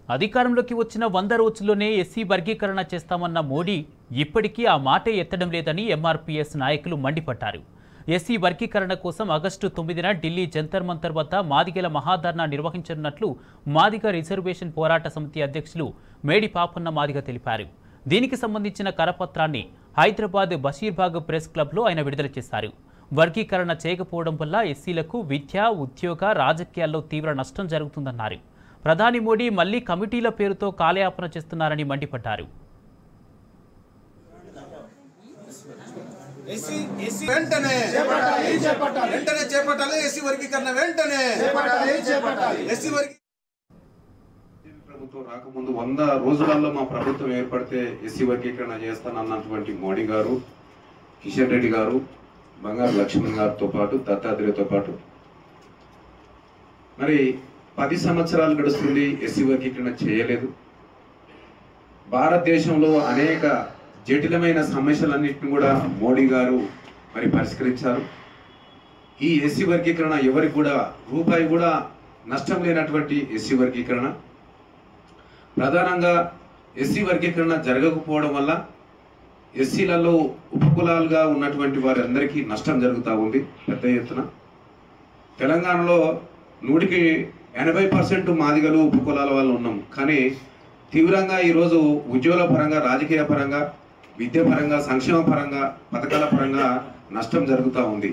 అధికారంలోకి వచ్చిన 100 రోజుల్లోనే ఎస్సీ వర్గీకరణ చేస్తామన్న మోడీ ఇప్పటికీ ఆ మాటే ఎత్తడం లేదని ఎంఆర్పీఎస్ నాయకులు మండిపడ్డారు. ఎస్సీ వర్గీకరణ కోసం ఆగస్టు 9న ఢిల్లీ జంతర్ మంతర్ వద్ద మాదిగల మహాధర్నా నిర్వహించనున్నట్లు మాదిగ రిజర్వేషన్ పోరాట సమితి అధ్యక్షులు మేడి పాపన్న మాదిగ తెలిపారు. దీనికి సంబంధించిన కరపత్రాన్ని హైదరాబాద్ బషీర్బాగ్ ప్రెస్ క్లబ్లో ఆయన విడుదల చేశారు. వర్గీకరణ చేయకపోవడం వల్ల ఎస్సీలకు విద్య, ఉద్యోగ, రాజకీయాల్లో తీవ్ర నష్టం జరుగుతుందన్నారు. ప్రధాని మోడీ మళ్లీ కమిటీల పేరుతో కాలయాపన చేస్తున్నారని మండిపడ్డారు. ప్రభుత్వం రాకముందు 100 రోజులలో మా ప్రభుత్వం ఏర్పడితే ఎస్సీ వర్గీకరణ చేస్తానన్నటువంటి మోడీ గారు, కిషన్ రెడ్డి గారు, బంగారు లక్ష్మణ్ గారితో పాటు, దత్తాత్రేయతో పాటు మరి 10 సంవత్సరాలు గడుస్తుంది, ఎస్సీ వర్గీకరణ చేయలేదు. భారతదేశంలో అనేక జటిలమైన సమస్యలన్నింటినీ కూడా మోడీ గారు మరి పరిష్కరించారు. ఈ ఎస్సీ వర్గీకరణ ఎవరికి కూడా రూపాయి కూడా నష్టం లేనటువంటి ఎస్సీ వర్గీకరణ. ప్రధానంగా ఎస్సీ వర్గీకరణ జరగకపోవడం వల్ల ఎస్సీలలో ఉపకులాలుగా ఉన్నటువంటి వారందరికీ నష్టం జరుగుతూ ఉంది పెద్ద ఎత్తున. తెలంగాణలో 100కి 80% మాదిగలు ఉపకులాల వాళ్ళు ఉన్నాం. కానీ తీవ్రంగా ఈరోజు ఉద్యోగాల పరంగా, రాజకీయ పరంగా, విద్య పరంగా, సంక్షేమ పరంగా, పథకాల పరంగా నష్టం జరుగుతూ ఉంది.